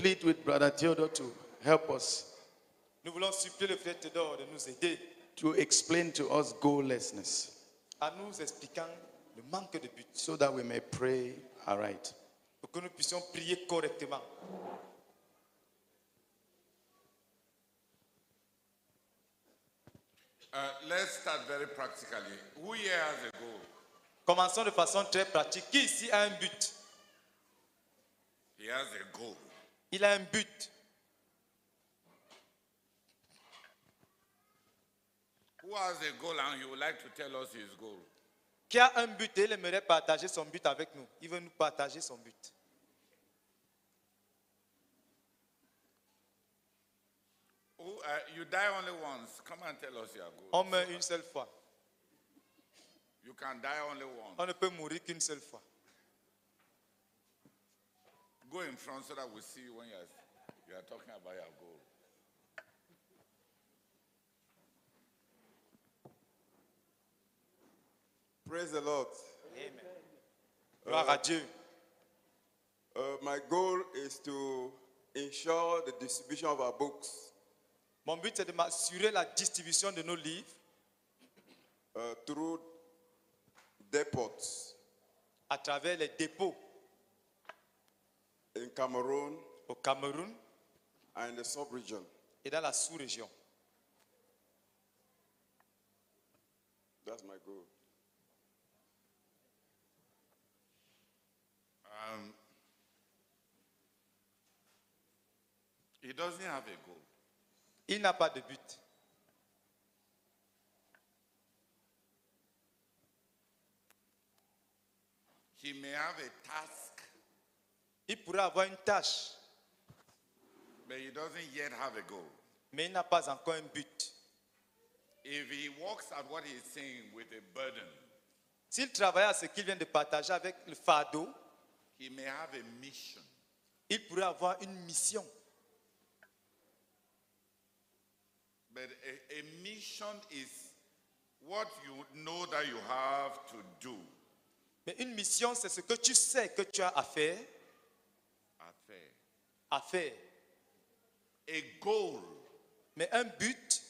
plead with Brother Theodore to help us Nous voulons supplier le frère Théodore de nous aider to explain to us goallessness en nous expliquant le manque de but so that we may pray aright. pour que nous puissions prier correctement. Let's start very practically. Who here has a goal? Commençons de façon très pratique. Qui ici a un but? He has a goal. Il a un but. Who has a goal and he would like to tell us his goal? Qui a un but et il aimerait partager son but avec nous. Il veut nous partager son but. You die only once. Come and tell us your goal. On meurt une seule fois. You can die only once. On ne peut mourir qu'une seule fois. Go in front so that we see you when you are talking about your goal. Praise the Lord. Amen. Gloire à Dieu. My goal is to ensure the distribution of our books Mon but, c'est de m'assurer la distribution de nos livres through depots à travers les dépôts in Cameroon au Cameroun and in the sub-region. et dans la sous-région. That's my goal. He doesn't have a goal. Il n'a pas de but. He may have a task, Il pourrait avoir une tâche, but he doesn't yet have a goal. mais il n'a pas encore un but. If he works at what he's saying with a burden, S'il travaille à ce qu'il vient de partager avec le fardeau, he may have a mission. il pourrait avoir une mission. But a mission is what you know that you have to do. Mais une mission, c'est ce que tu sais que tu as à faire. À faire. A goal Mais un but,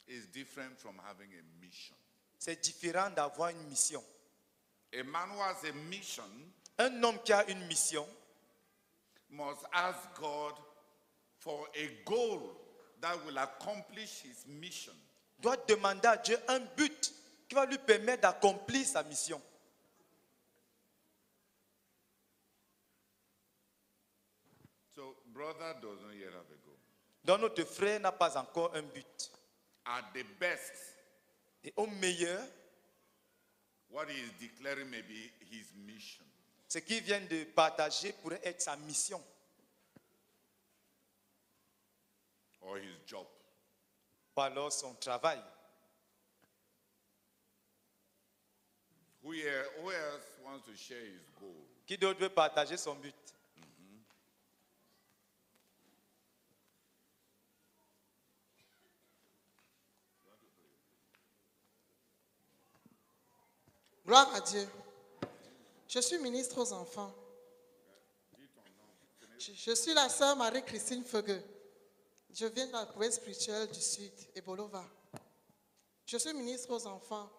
is different from having a mission. c'est différent d'avoir une mission. A man who has a mission Un homme qui a une mission must ask God for a goal that will accomplish his mission. doit demander à Dieu un but qui va lui permettre d'accomplir sa mission. So, brother doesn't yet have a goal. Donc notre frère n'a pas encore un but. At the best, Et au meilleur, what he is declaring may be his mission. ce qu'il vient de partager pourrait être sa mission Or his job. ou alors son travail. Who else wants to share his goal? Qui d'autre veut partager son but? Gloire à Dieu. Je suis ministre aux enfants. Je suis la sœur Marie-Christine Feugue. Je viens de la province spirituelle du Sud, Ebolova. Je suis ministre aux enfants.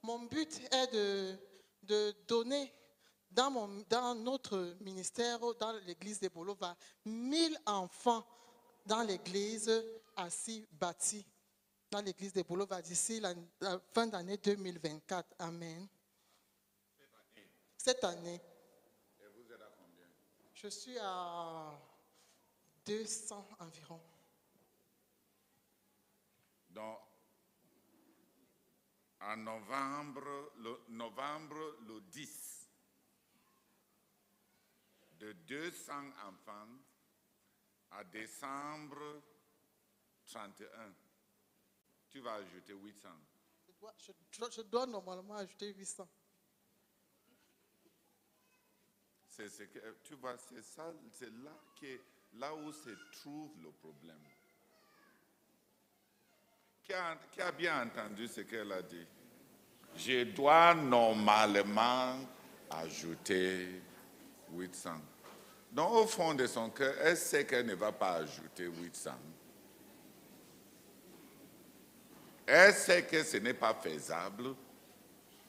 Mon but est de donner dans notre ministère, dans l'église d'Ebolova, 1000 enfants dans l'église assis bâtie, dans l'église d'Ebolova d'ici la fin d'année 2024. Amen. Cette année. Et vous êtes à combien? Je suis à 200 environ. Donc, en novembre le 10, de 200 enfants à décembre 31, tu vas ajouter 800. Je dois normalement ajouter 800. C'est ce que tu vois, c'est là où se trouve le problème. Qui a bien entendu ce qu'elle a dit? Je dois normalement ajouter 800. Donc, au fond de son cœur, elle sait qu'elle ne va pas ajouter 800. Elle sait que ce n'est pas faisable,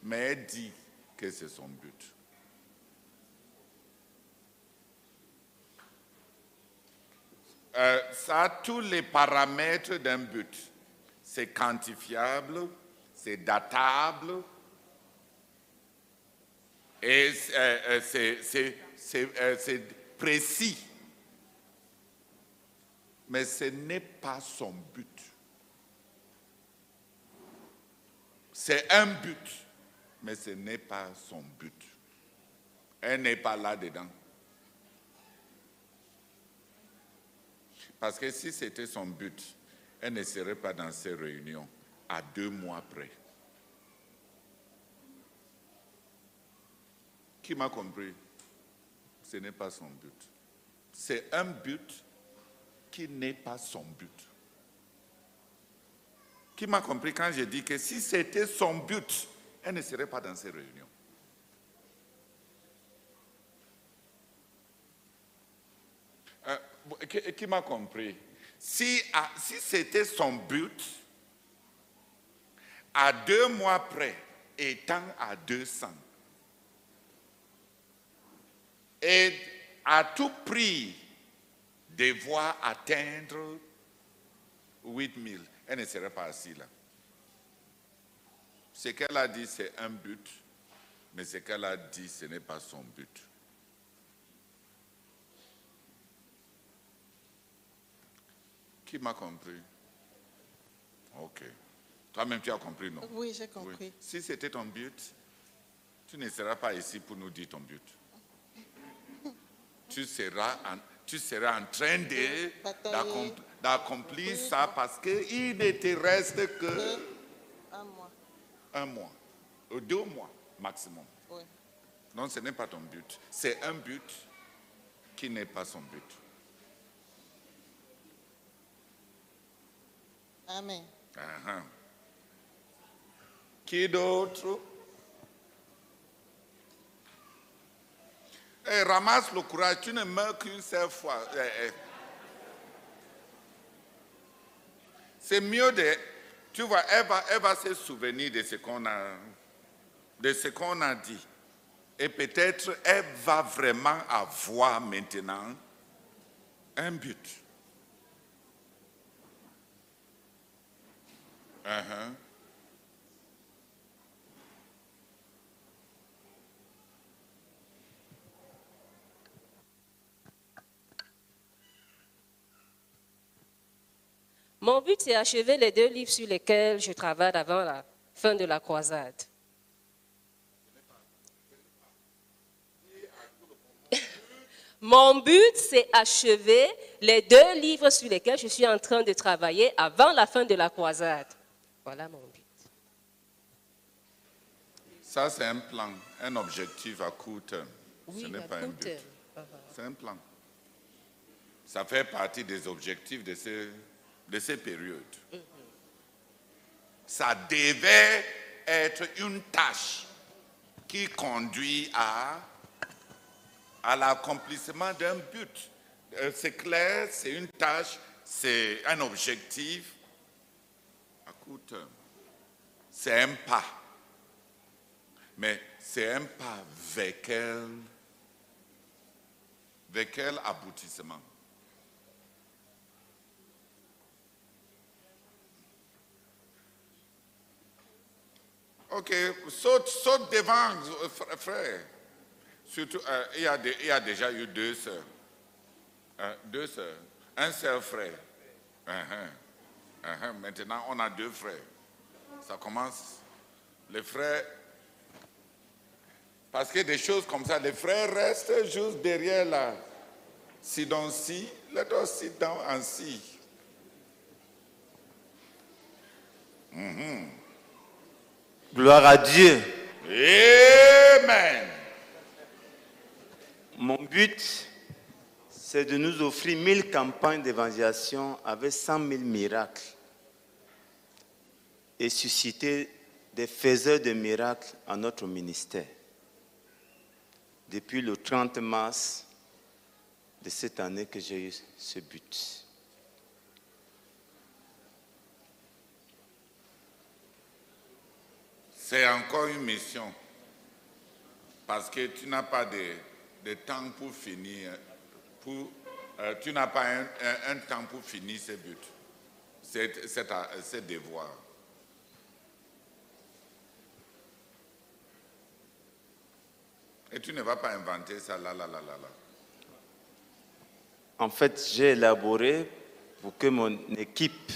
mais elle dit que c'est son but. Ça a tous les paramètres d'un but. C'est quantifiable, c'est datable, et c'est précis. Mais ce n'est pas son but. C'est un but, mais ce n'est pas son but. Elle n'est pas là-dedans. Parce que si c'était son but, elle ne serait pas dans ces réunions à 2 mois près. Qui m'a compris? Ce n'est pas son but. C'est un but qui n'est pas son but. Qui m'a compris quand j'ai dit que si c'était son but, elle ne serait pas dans ces réunions. Qui m'a compris? Si c'était son but, à 2 mois près, étant à 200, et à tout prix devoir atteindre 8000, elle ne serait pas assise là. Ce qu'elle a dit, c'est un but, mais ce qu'elle a dit, ce n'est pas son but. Qui m'a compris? Ok. Toi-même, tu as compris, non? Oui, j'ai compris. Oui. Si c'était ton but, tu ne seras pas ici pour nous dire ton but. Tu seras en train d'accomplir ça parce qu'il ne te reste que 1 mois. 1 mois, ou 2 mois maximum. Oui. Non, ce n'est pas ton but. C'est un but qui n'est pas son but. Amen. Uh-huh. Qui d'autre? Ramasse le courage, tu ne meurs qu'une seule fois. C'est mieux de... Tu vois, elle va se souvenir de ce qu'on a dit. Et peut-être elle va vraiment avoir maintenant un but. Uh-huh. Mon but, c'est achever les 2 livres sur lesquels je travaille avant la fin de la croisade. Mon but, c'est achever les 2 livres sur lesquels je suis en train de travailler avant la fin de la croisade. Voilà mon but. Ça, c'est un plan, un objectif à court terme. Oui, ce n'est à pas un court but. terme. C'est un plan. Ça fait partie des objectifs de ces périodes. Ça devait être une tâche qui conduit à l'accomplissement d'un but. C'est clair, c'est une tâche, c'est un objectif à court terme. C'est un pas. Mais c'est un pas vers quel aboutissement? Ok, saute devant, frère. Surtout, il y a déjà eu 2 sœurs. 2 sœurs. Un seul frère. Maintenant, on a 2 frères. Ça commence. Les frères... Parce que des choses comme ça, les frères restent juste derrière là. Sit down, see. Let us sit down and see. Gloire à Dieu. Amen. Mon but, c'est de nous offrir 1000 campagnes d'évangélisation avec 100 000 miracles et susciter des faiseurs de miracles à notre ministère. Depuis le 30 mars de cette année que j'ai eu ce but. C'est encore une mission. Parce que tu n'as pas de temps pour finir. Tu n'as pas un temps pour finir ces buts, ces devoirs. Et tu ne vas pas inventer ça là. En fait, j'ai élaboré pour que mon équipe,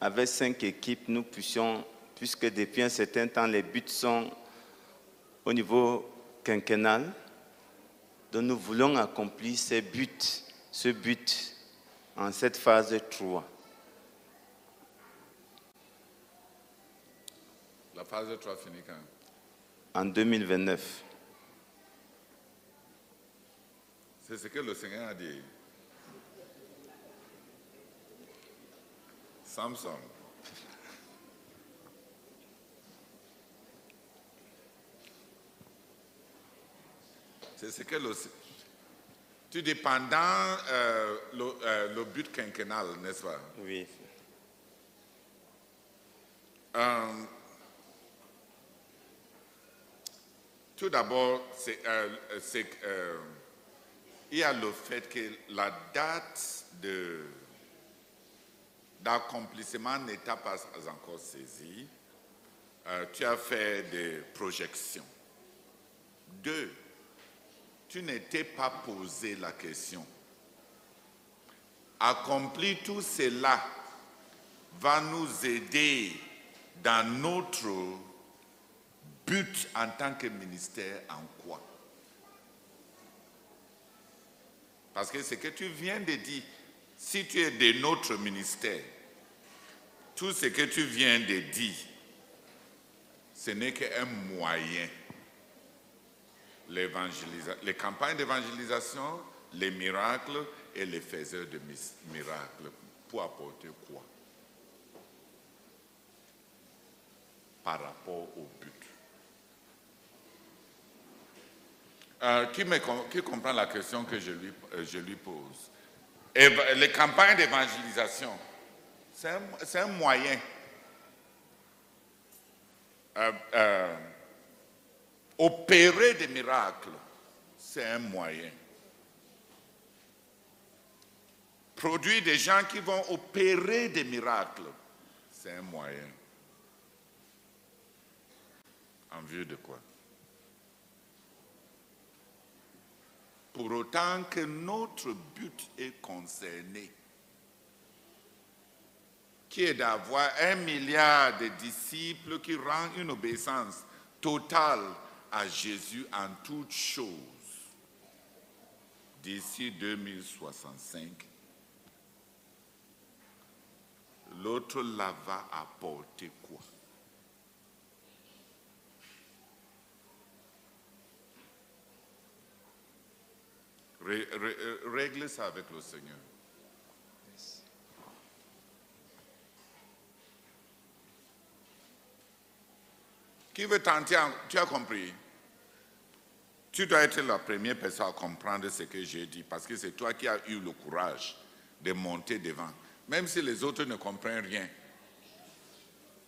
avec 5 équipes, nous puissions, puisque depuis un certain temps, les buts sont au niveau quinquennal, donc nous voulons accomplir ce but en cette phase 3. La phase 3 finit quand? En 2029. C'est ce que le Seigneur a dit. Samson. C'est ce que tu dis pendant le but quinquennal, n'est-ce pas? Oui. Tout d'abord, il y a le fait que la date d'accomplissement n'est pas encore saisie. Tu as fait des projections. 2, tu n'étais pas posé la question. Accomplir tout cela va nous aider dans notre but en tant que ministère en quoi? Parce que ce que tu viens de dire, si tu es de notre ministère, tout ce que tu viens de dire, ce n'est qu'un moyen. Les campagnes d'évangélisation, les miracles et les faiseurs de miracles. Pour apporter quoi? Par rapport au but. Qui comprend la question que je lui pose? Et les campagnes d'évangélisation, c'est un moyen. Opérer des miracles, c'est un moyen. Produire des gens qui vont opérer des miracles, c'est un moyen. En vue de quoi? Pour autant que notre but est concerné, qui est d'avoir 1 milliard de disciples qui rendent une obéissance totale à Jésus en toutes choses d'ici 2065, l'autre là va apporter quoi? Règle ça avec le Seigneur. Qui veut tenter? Tu as compris? Tu dois être la première personne à comprendre ce que j'ai dit parce que c'est toi qui as eu le courage de monter devant. Même si les autres ne comprennent rien.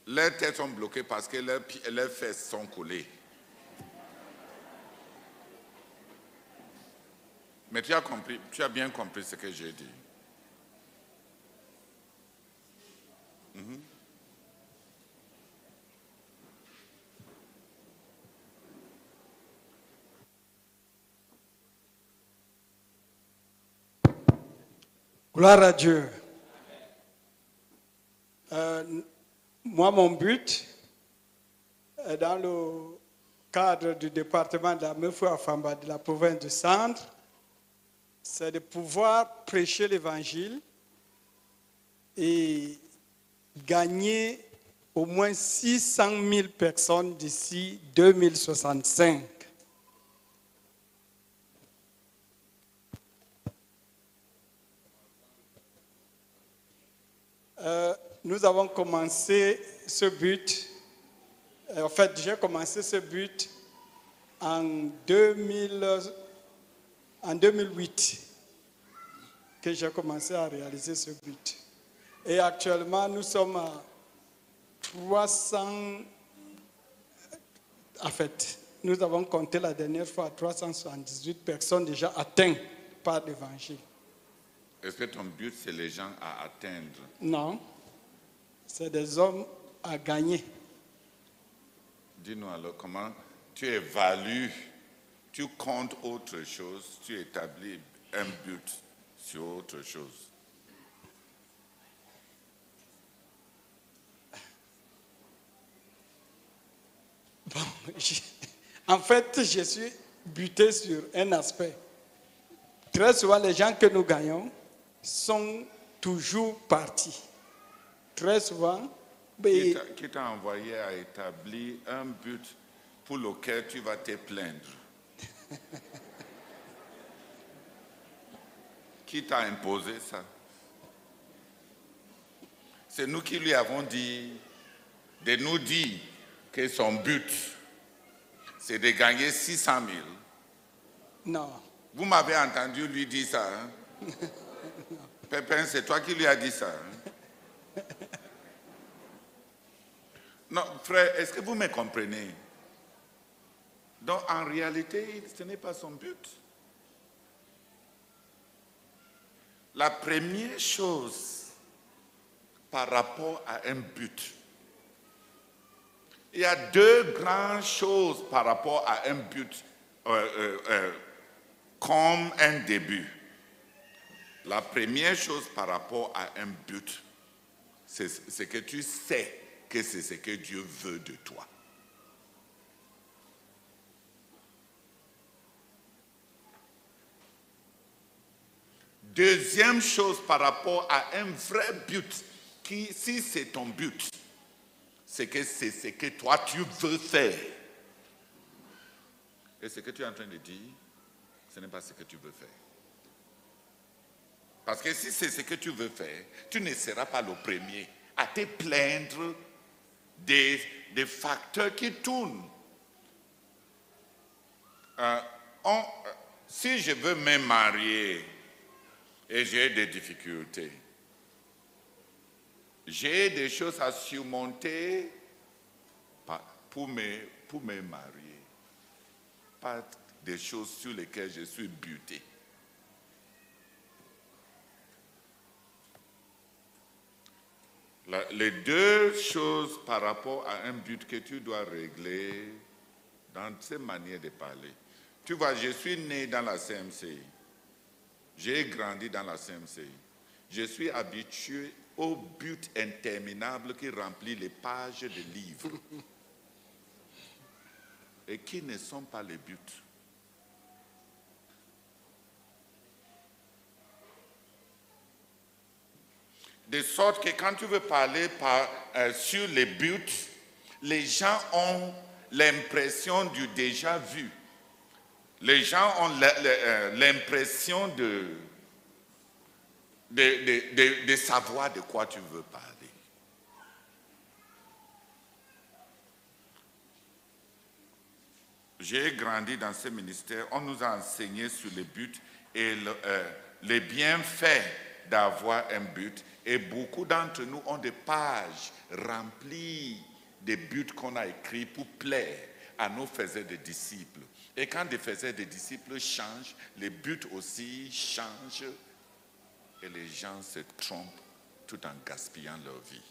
Leurs têtes sont bloquées parce que leurs fesses sont collées. Mais tu as compris, tu as bien compris ce que j'ai dit. Gloire à Dieu. Moi, mon but, dans le cadre du département de la Meufou-Afamba de la province de Sandre, c'est de pouvoir prêcher l'évangile et gagner au moins 600 000 personnes d'ici 2065. Nous avons commencé ce but, en fait, j'ai commencé ce but en 2008. que j'ai commencé à réaliser ce but. Et actuellement, nous sommes à 300. En fait, nous avons compté la dernière fois 378 personnes déjà atteintes par l'évangile. Est-ce que ton but, c'est les gens à atteindre? Non, c'est des hommes à gagner. Dis-nous alors comment tu évalues, tu comptes autre chose, tu établis un but sur autre chose. Bon, en fait, je suis buté sur un aspect. Très souvent, les gens que nous gagnons sont toujours partis. Très souvent. Qui t'a envoyé à établir un but pour lequel tu vas te plaindre? Qui t'a imposé ça? C'est nous qui lui avons dit de nous dire que son but, c'est de gagner 600 000. Non. Vous m'avez entendu lui dire ça, hein? Pépin, c'est toi qui lui as dit ça, hein? Non, frère, est-ce que vous me comprenez? Donc, en réalité, ce n'est pas son but. La première chose par rapport à un but, il y a deux grandes choses par rapport à un but comme un début. La première chose par rapport à un but, c'est que tu sais que c'est ce que Dieu veut de toi. Deuxième chose par rapport à un vrai but, qui, si c'est ton but, c'est que c'est ce que toi tu veux faire. Et ce que tu es en train de dire, ce n'est pas ce que tu veux faire. Parce que si c'est ce que tu veux faire, tu ne seras pas le premier à te plaindre des facteurs qui tournent. Si je veux me marier et j'ai des difficultés, j'ai des choses à surmonter pour me marier, pas des choses sur lesquelles je suis buté. Les deux choses par rapport à un but que tu dois régler dans ces manières de parler. Tu vois, je suis né dans la CMCI. J'ai grandi dans la CMCI. Je suis habitué au but interminable qui remplit les pages de livres. Et qui ne sont pas les buts. De sorte que quand tu veux parler sur les buts, les gens ont l'impression du déjà vu. Les gens ont l'impression de savoir de quoi tu veux parler. J'ai grandi dans ce ministère, on nous a enseigné sur les buts et les bienfaits d'avoir un but. Et beaucoup d'entre nous ont des pages remplies des buts qu'on a écrits pour plaire à nos faiseurs de disciples. Et quand des faiseurs de disciples changent, les buts aussi changent et les gens se trompent tout en gaspillant leur vie.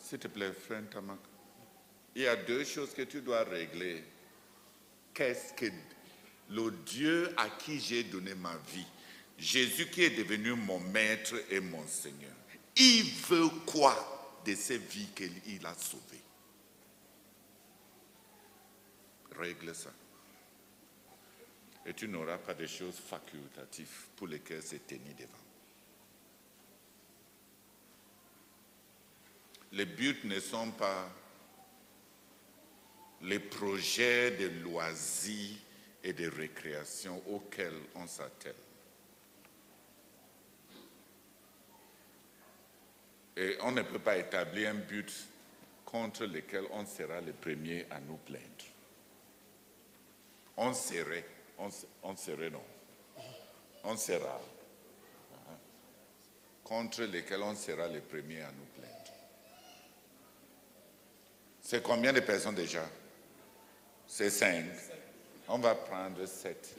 S'il te plaît, frère Tamak, il y a deux choses que tu dois régler. Qu'est-ce que le Dieu à qui j'ai donné ma vie, Jésus qui est devenu mon maître et mon Seigneur, il veut quoi de ces vies qu'il a sauvées? Règle ça. Et tu n'auras pas de choses facultatives pour lesquelles se tenir devant. Les buts ne sont pas les projets de loisirs et de récréation auxquels on s'attelle. Et on ne peut pas établir un but contre lequel on sera le premier à nous plaindre. On serait non. On sera. Contre lesquels on sera les premiers à nous plaindre. C'est combien de personnes déjà? C'est 5. On va prendre 7.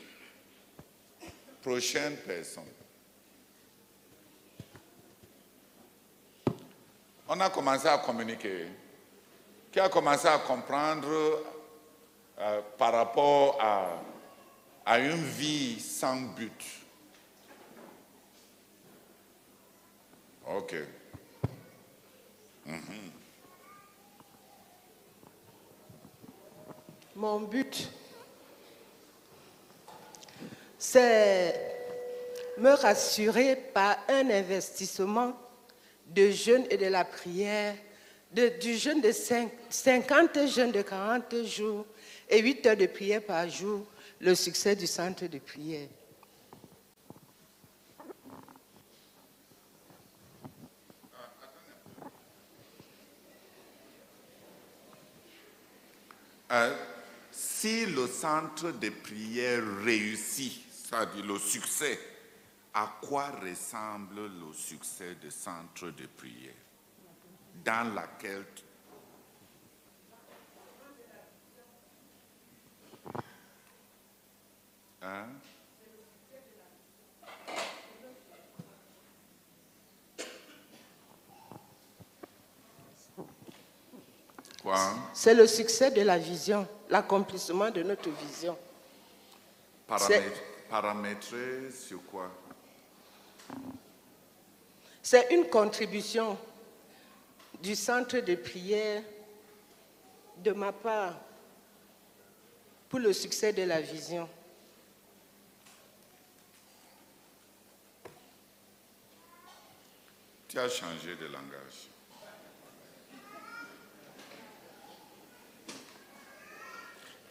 Prochaine personne. On a commencé à communiquer. Qui a commencé à comprendre par rapport à une vie sans but? Ok. Mon but, c'est me rassurer par un investissement de jeûne et de la prière, du jeûne de 50 jeûnes de 40 jours et 8 heures de prière par jour, le succès du centre de prière. Si le centre de prière réussit, c'est-à-dire le succès, à quoi ressemble le succès du centre de prière dans laquelle Quoi? C'est le succès de la vision, l'accomplissement de notre vision. Paramétré sur quoi? C'est une contribution du centre de prière de ma part pour le succès de la vision. Tu as changé de langage.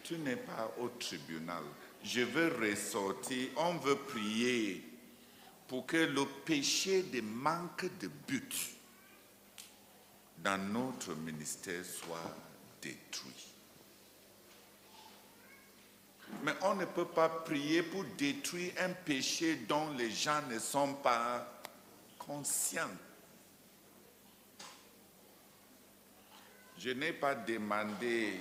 Tu n'es pas au tribunal. Je veux ressortir, on veut prier pour que le péché de manque de but dans notre ministère soit détruit. Mais on ne peut pas prier pour détruire un péché dont les gens ne sont pas conscients. Je n'ai pas demandé.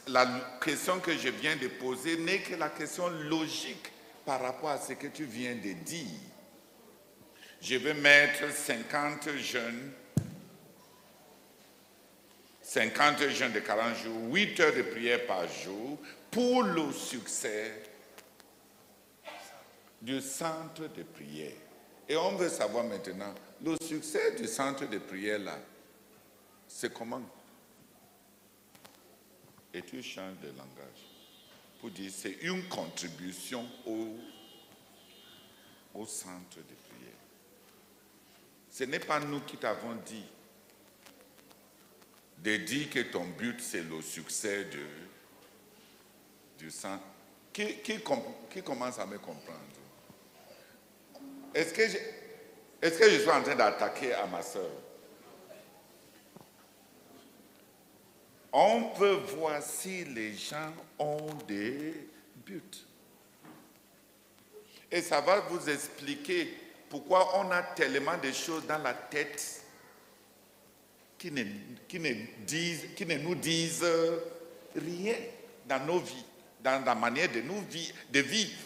La question que je viens de poser n'est que la question logique par rapport à ce que tu viens de dire. Je vais mettre 50 jeunes de 40 jours, 8 heures de prière par jour pour le succès du centre de prière. Et on veut savoir maintenant, le succès du centre de prière là, c'est comment? Et tu changes de langage pour dire c'est une contribution au centre de prière. Ce n'est pas nous qui t'avons dit de dire que ton but c'est le succès du centre. Qui commence à me comprendre? Est-ce que je suis en train d'attaquer à ma soeur? On veut voir si les gens ont des buts. Et ça va vous expliquer pourquoi on a tellement de choses dans la tête qui ne nous disent rien dans nos vies, dans la manière de vivre.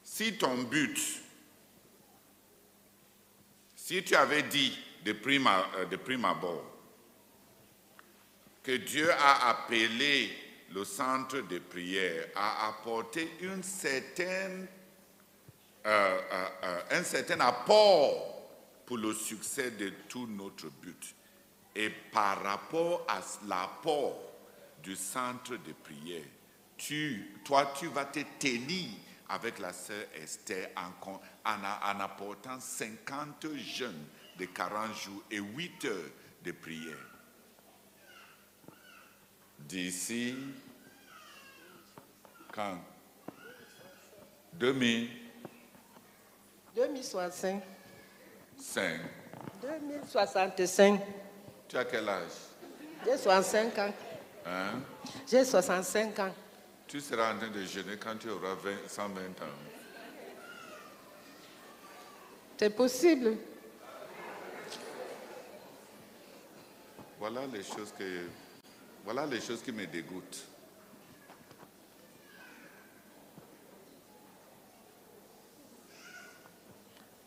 Si ton but, si tu avais dit de prime abord que Dieu a appelé le centre de prière à apporter un certain apport pour le succès de tout notre but, et par rapport à l'apport du centre de prière, toi tu vas te tenir avec la sœur Esther en apportant 50 jeûnes de 40 jours et 8 heures de prière. D'ici, quand 2065. 2065. Tu as quel âge? J'ai 65 ans. Hein? J'ai 65 ans. Tu seras en train de jeûner quand tu auras 120 ans. C'est possible. Voilà les choses qui me dégoûtent.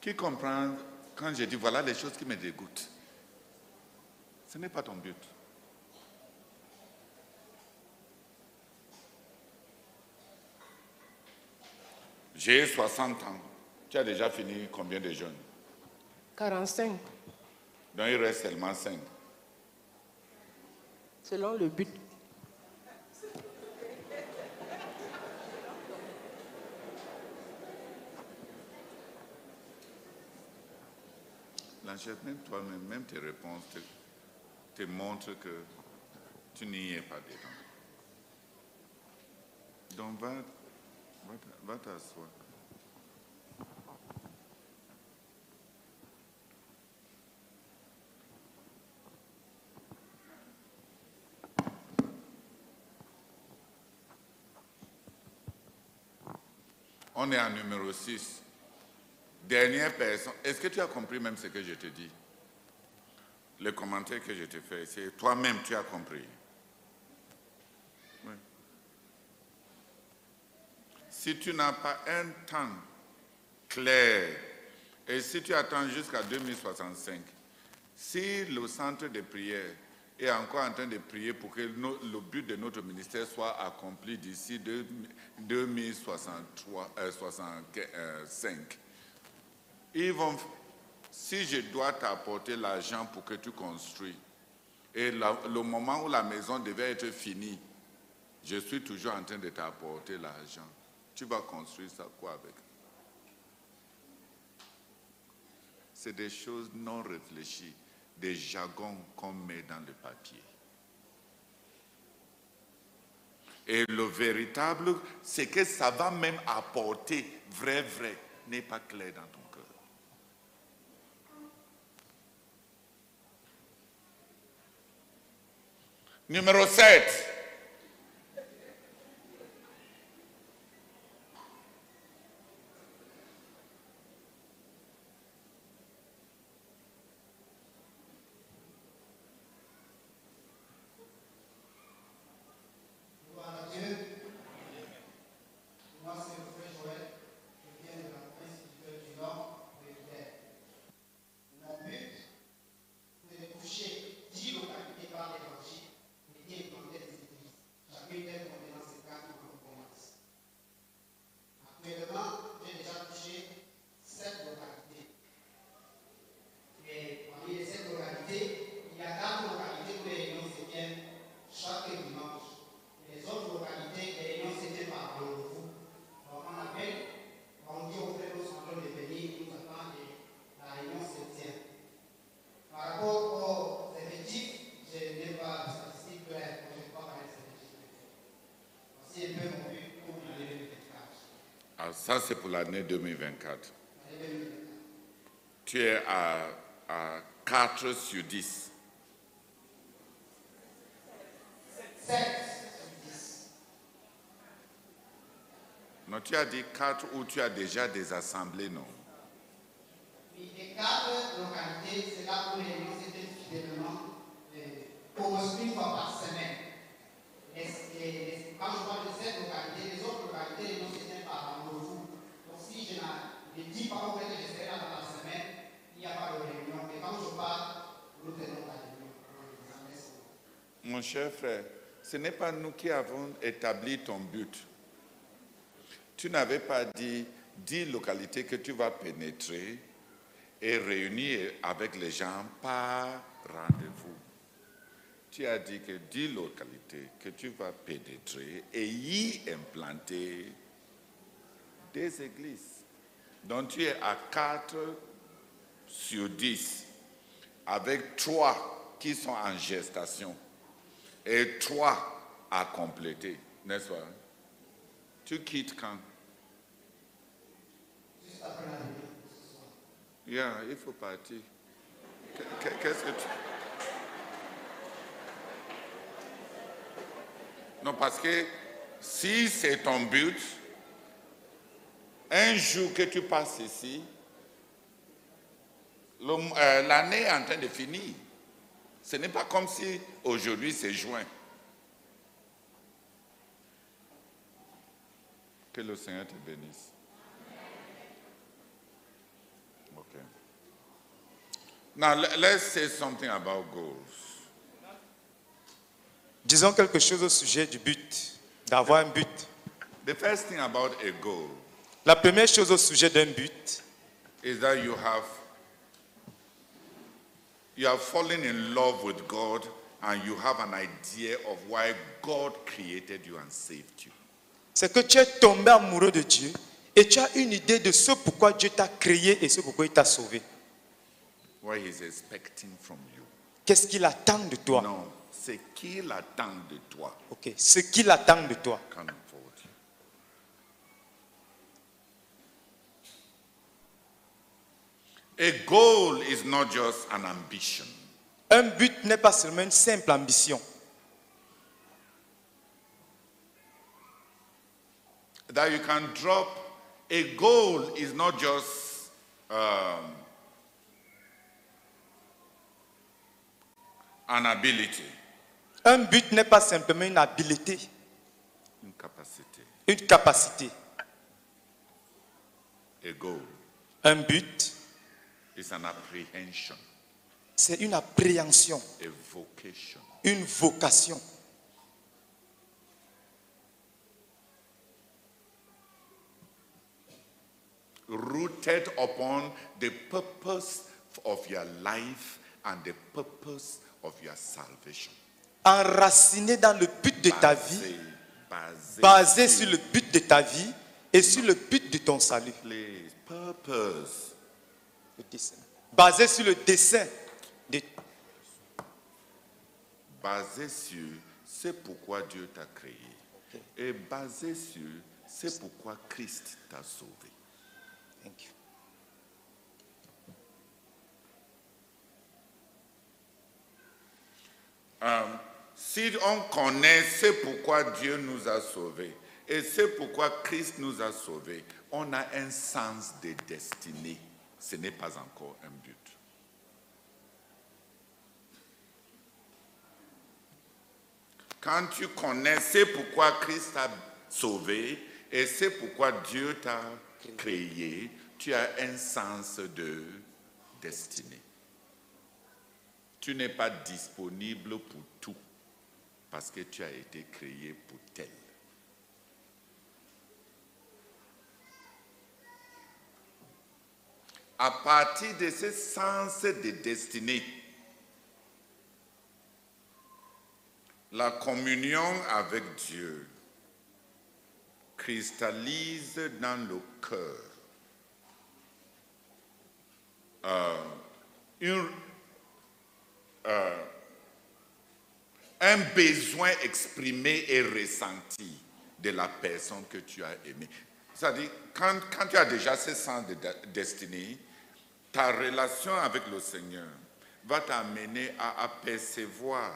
Qui comprend quand je dis voilà les choses qui me dégoûtent? Ce n'est pas ton but. J'ai 60 ans. Tu as déjà fini combien de jeûnes? 45. Donc il reste seulement 5. Selon le but. Blanchette, même toi-même, même tes réponses te montrent que tu n'y es pas dedans. Donc va t'asseoir. On est en numéro 6. Dernière personne. Est-ce que tu as compris même ce que je te dis? Le commentaire que je te fais, c'est toi-même tu as compris. Oui. Si tu n'as pas un temps clair, et si tu attends jusqu'à 2065, si le centre de prière est encore en train de prier pour que le but de notre ministère soit accompli d'ici 2065, si je dois t'apporter l'argent pour que tu construis, et le moment où la maison devait être finie, je suis toujours en train de t'apporter l'argent. Tu vas construire ça quoi avec? C'est des choses non réfléchies, des jargons qu'on met dans le papier. Et le véritable, c'est que ça va même apporter, vrai, n'est pas clair dans ton cœur. Numéro 7. Ça, c'est pour l'année 2024. Tu es à 4 sur 10. 7 sur 10. Non, tu as dit 4 où tu as déjà des assemblées, non? Oui, les 4 localités, c'est là où les réunions s'étaient fidèlement au moins une fois par semaine. Quand je parle de cette localité, les autres localités, les réunions s'étaient par rendez-vous. Donc si je ne dis pas que je serai là dans la semaine, il n'y a pas de réunion. Mais quand je parle, nous tenons la réunion. Mon cher frère, ce n'est pas nous qui avons établi ton but. Tu n'avais pas dit 10 localités que tu vas pénétrer et réunir avec les gens par rendez-vous. Tu as dit que 10 localités que tu vas pénétrer et y implanter des églises. Donc tu es à 4 sur 10, avec 3 qui sont en gestation et 3 à compléter, n'est-ce pas? Tu quittes quand? Yeah, il faut partir. Qu'est-ce que tu... Non, parce que si c'est ton but, un jour que tu passes ici, l'année est en train de finir. Ce n'est pas comme si aujourd'hui c'est juin. Que le Seigneur te bénisse. Okay. Now let's say something about goals. Disons quelque chose au sujet du but, d'avoir un but. The first thing about a goal La première chose au sujet d'un but, is that you have fallen in love with God and you have an idea of why God created you and saved you. c'est que tu es tombé amoureux de Dieu et tu as une idée de ce pourquoi Dieu t'a créé et ce pourquoi il t'a sauvé. What he's expecting from you. Qu'est-ce qu'il attend de toi? Non, c'est qu'il attend de toi. Ok, ce qu'il attend de toi. Come forward. A goal is not just an ambition. Un but n'est pas seulement une simple ambition. That you can drop. A goal is not just an ability. Un but n'est pas simplement une habilité, Une capacité. une capacité. A goal Un but, is an apprehension, c'est une appréhension, a vocation. une vocation. Rooted upon the purpose of your life and the purpose of your salvation. Enraciné dans le but de ta vie, basé sur le but de ta vie et sur le but de ton salut. Please, purpose. Le dessein. Basé sur le dessein de Basé sur c'est pourquoi Dieu t'a créé. Et basé sur c'est pourquoi Christ t'a sauvé. Thank you. Si on connaît c'est pourquoi Dieu nous a sauvés et c'est pourquoi Christ nous a sauvés, on a un sens de destinée. Ce n'est pas encore un but. Quand tu connais c'est pourquoi Christ t'a sauvé et c'est pourquoi Dieu t'a créé, tu as un sens de destinée. Tu n'es pas disponible pour tout parce que tu as été créé pour tel. À partir de ce sens de destinée, la communion avec Dieu cristallise dans le cœur un besoin exprimé et ressenti de la personne que tu as aimée. C'est-à-dire, quand tu as déjà ce sens de destinée, ta relation avec le Seigneur va t'amener à apercevoir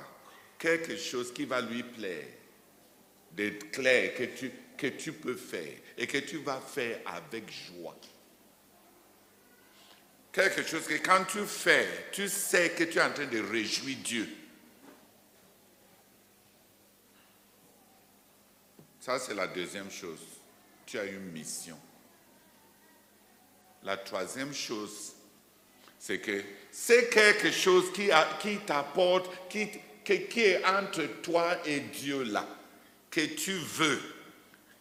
quelque chose qui va lui plaire, d'être clair, que tu peux faire et que tu vas faire avec joie. Quelque chose que quand tu fais, tu sais que tu es en train de réjouir Dieu. Ça, c'est la deuxième chose. Tu as une mission. La troisième chose, c'est que c'est quelque chose qui t'apporte, qui est entre toi et Dieu là, que tu veux,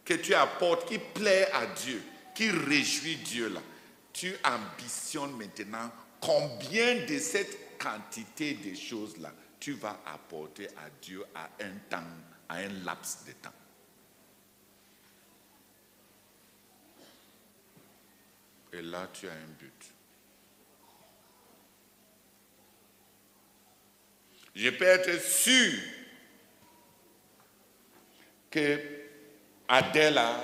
que tu apportes, qui plaît à Dieu, qui réjouit Dieu là. Tu ambitionnes maintenant combien de cette quantité de choses là tu vas apporter à Dieu à un temps, à un laps de temps. Et là, tu as un but. Je peux être sûr que Adela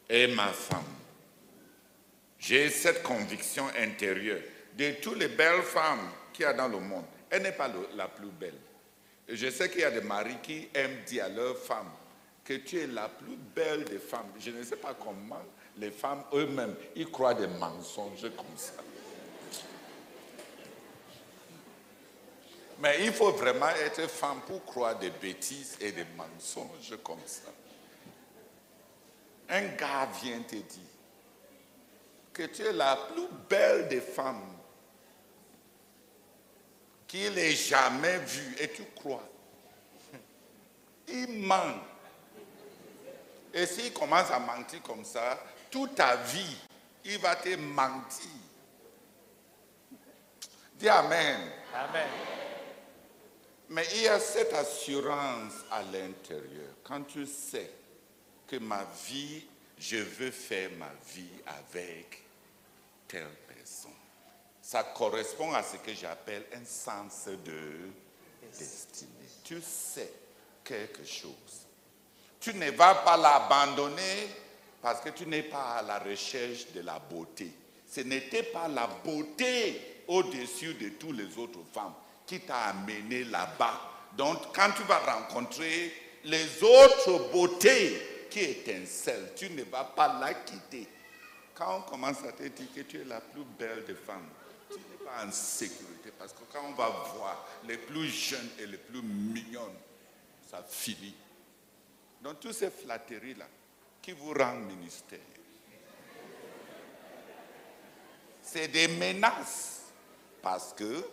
est ma femme. J'ai cette conviction intérieure. De toutes les belles femmes qu'il y a dans le monde, elle n'est pas la plus belle. Et je sais qu'il y a des maris qui aiment dire à leur femme que tu es la plus belle des femmes. Je ne sais pas comment les femmes eux-mêmes, ils croient des mensonges comme ça. Mais il faut vraiment être femme pour croire des bêtises et des mensonges comme ça. Un gars vient te dire que tu es la plus belle des femmes qu'il ait jamais vue et tu crois. Il ment. Et s'il commence à mentir comme ça, toute ta vie, il va te mentir. Dis Amen. Amen. Mais il y a cette assurance à l'intérieur. Quand tu sais que ma vie, je veux faire ma vie avec telle personne. Ça correspond à ce que j'appelle un sens de destinée. Tu sais quelque chose. Tu ne vas pas l'abandonner parce que tu n'es pas à la recherche de la beauté. Ce n'était pas la beauté au-dessus de toutes les autres femmes qui t'a amené là-bas. Donc, quand tu vas rencontrer les autres beautés qui étincellent, tu ne vas pas la quitter. Quand on commence à te dire que tu es la plus belle des femmes, tu n'es pas en sécurité. Parce que quand on va voir les plus jeunes et les plus mignonnes, ça finit. Donc, toutes ces flatteries-là qui vous rendent ministère, c'est des menaces. Parce que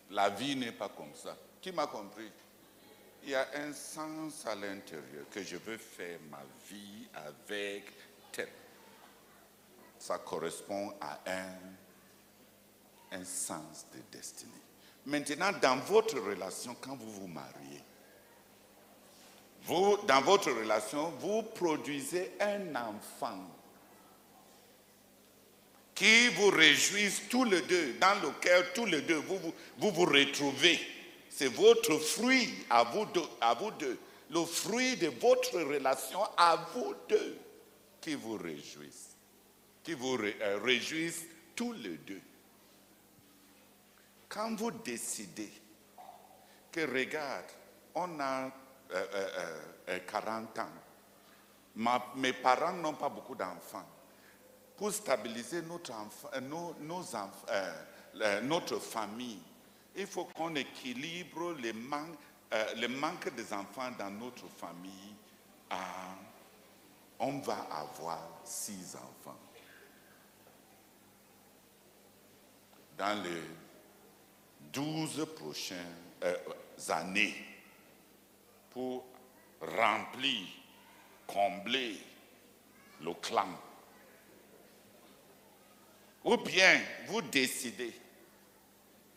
la vie n'est pas comme ça. Qui m'a compris? Il y a un sens à l'intérieur que je veux faire ma vie avec tel. Ça correspond à un sens de destinée. Maintenant, dans votre relation, quand vous vous mariez, dans votre relation, vous produisez un enfant qui vous réjouissent tous les deux, dans lequel tous les deux vous retrouvez. C'est votre fruit à vous deux, le fruit de votre relation à vous deux qui vous réjouissent, réjouissent tous les deux. Quand vous décidez que regarde, on a 40 ans, mes parents n'ont pas beaucoup d'enfants. Pour stabiliser notre famille, il faut qu'on équilibre le manque des enfants dans notre famille. On va avoir 6 enfants. Dans les 12 prochaines années, pour remplir, combler le clan. Ou bien vous décidez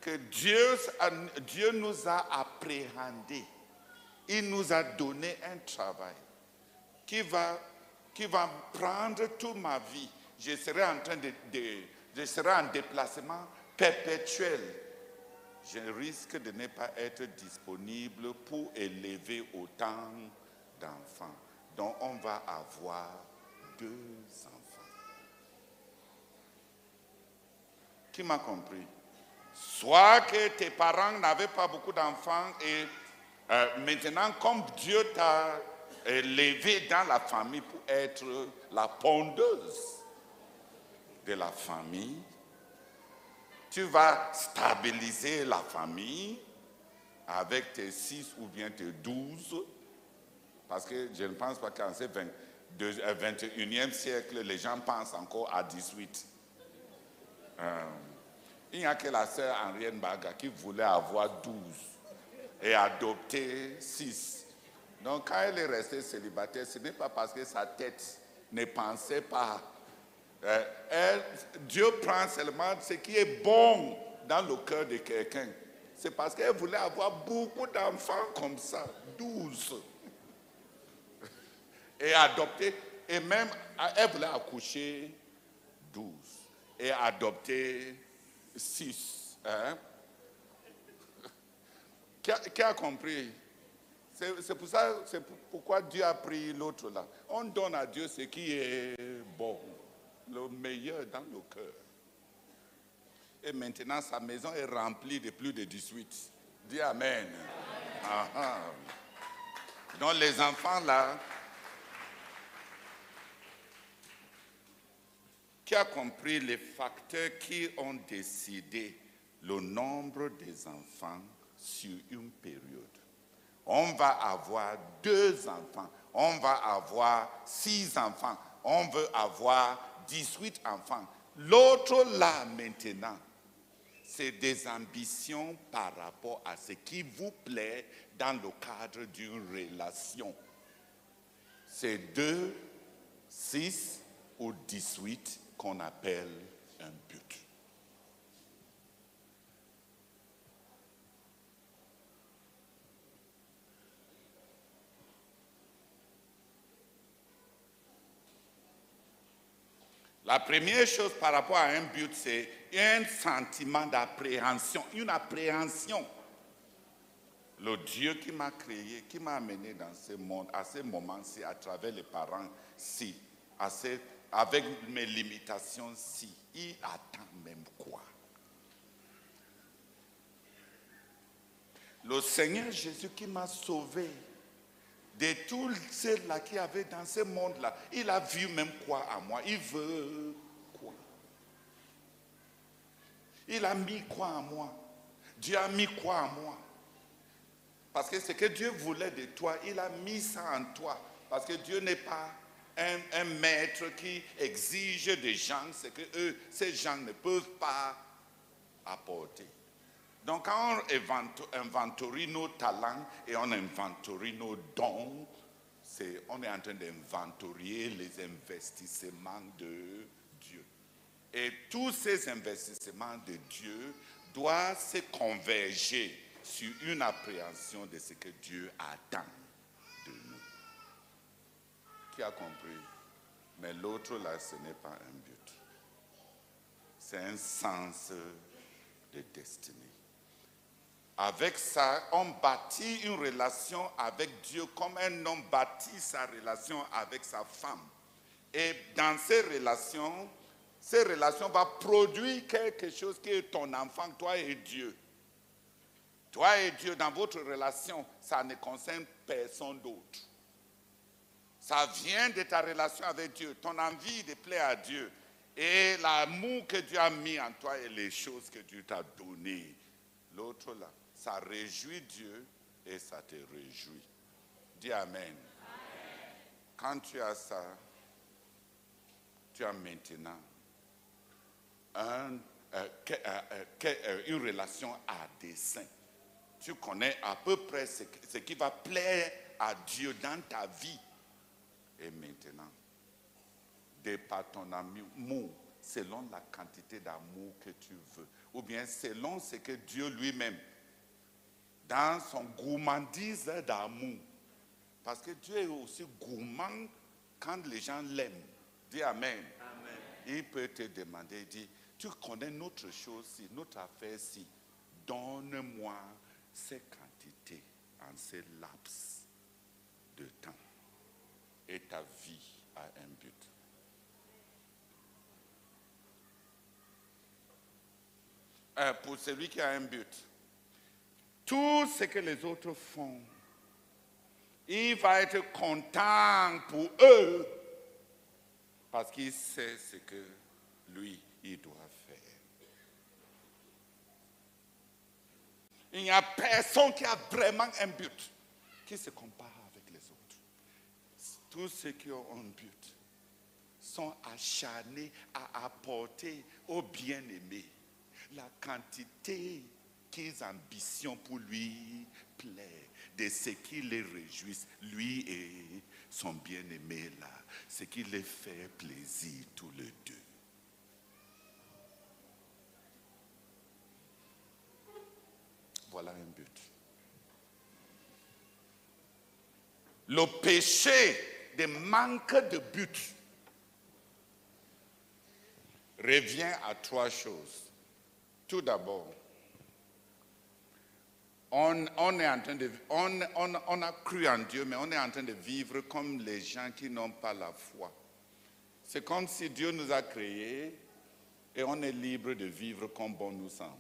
que Dieu nous a appréhendés. Il nous a donné un travail qui va prendre toute ma vie. Je serai en déplacement perpétuel. Je risque de ne pas être disponible pour élever autant d'enfants. Donc on va avoir 2 enfants. Qui m'a compris? Soit que tes parents n'avaient pas beaucoup d'enfants et maintenant, comme Dieu t'a élevé dans la famille pour être la pondeuse de la famille, tu vas stabiliser la famille avec tes 6 ou bien tes 12, parce que je ne pense pas qu'en ce 21e siècle, les gens pensent encore à 18. Il n'y a que la sœur Henriette Baga qui voulait avoir 12 et adopter 6. Donc quand elle est restée célibataire, ce n'est pas parce que sa tête ne pensait pas. Dieu prend seulement ce qui est bon dans le cœur de quelqu'un. C'est parce qu'elle voulait avoir beaucoup d'enfants comme ça, 12. Et adopter Et même, elle voulait accoucher 12 et adopter 6. Hein? Qui a compris? C'est pour ça, c'est pourquoi Dieu a pris l'autre là. On donne à Dieu ce qui est bon, le meilleur dans le cœur. Et maintenant, sa maison est remplie de plus de 18. Dis Amen. Ah. Donc les enfants là, qui a compris les facteurs qui ont décidé le nombre des enfants sur une période? On va avoir 2 enfants, on va avoir 6 enfants, on veut avoir 18 enfants. L'autre là maintenant, c'est des ambitions par rapport à ce qui vous plaît dans le cadre d'une relation. C'est 2, 6 ou 18 qu'on appelle un but. La première chose par rapport à un but, c'est un sentiment d'appréhension, une appréhension. Le Dieu qui m'a créé, qui m'a amené dans ce monde, à ce moment-ci, à travers les parents-ci, avec mes limitations-ci, il attend même quoi? Le Seigneur Jésus qui m'a sauvé de tous ceux-là qui avaient dans ce monde-là, il a vu même quoi à moi? Il veut quoi? Il a mis quoi en moi? Dieu a mis quoi en moi? Parce que ce que Dieu voulait de toi, il a mis ça en toi. Parce que Dieu n'est pas un maître qui exige des gens ce que ces gens ne peuvent pas apporter. Donc quand on inventorie nos talents et on inventorie nos dons, on est en train d'inventorier les investissements de Dieu. Et tous ces investissements de Dieu doivent se converger sur une appréhension de ce que Dieu attend de nous. Qui a compris? Mais l'autre là, ce n'est pas un but. C'est un sens de destinée. Avec ça, on bâtit une relation avec Dieu comme un homme bâtit sa relation avec sa femme. Et dans ces relations vont produire quelque chose qui est ton enfant, toi et Dieu. Toi et Dieu, dans votre relation, ça ne concerne personne d'autre. Ça vient de ta relation avec Dieu, ton envie de plaire à Dieu et l'amour que Dieu a mis en toi et les choses que Dieu t'a données. L'autre là, ça réjouit Dieu et ça te réjouit. Dis Amen. Amen. Quand tu as ça, tu as maintenant une relation à dessein. Tu connais à peu près ce qui va plaire à Dieu dans ta vie. Et maintenant, de par ton amour, selon la quantité d'amour que tu veux, ou bien selon ce que Dieu lui-même, dans son gourmandise d'amour, parce que Dieu est aussi gourmand quand les gens l'aiment. Dis Amen. Amen. Il peut te demander, il dit, tu connais notre chose-ci, notre affaire-ci, donne-moi ces quantités en ces laps de temps. Et ta vie a un but. Pour celui qui a un but, tout ce que les autres font, il va être content pour eux parce qu'il sait ce que lui, il doit faire. Il n'y a personne qui a vraiment un but qui se compare avec les autres. Tous ceux qui ont un but sont acharnés à apporter au bien-aimé la quantité qu'ils ambitionnent pour lui plaire, de ce qui les réjouisse, lui et son bien-aimé là, ce qui les fait plaisir tous les deux. Voilà un but. Le péché des manques de but revient à 3 choses. Tout d'abord, on a cru en Dieu, mais on est en train de vivre comme les gens qui n'ont pas la foi. C'est comme si Dieu nous a créés et on est libre de vivre comme bon nous semble.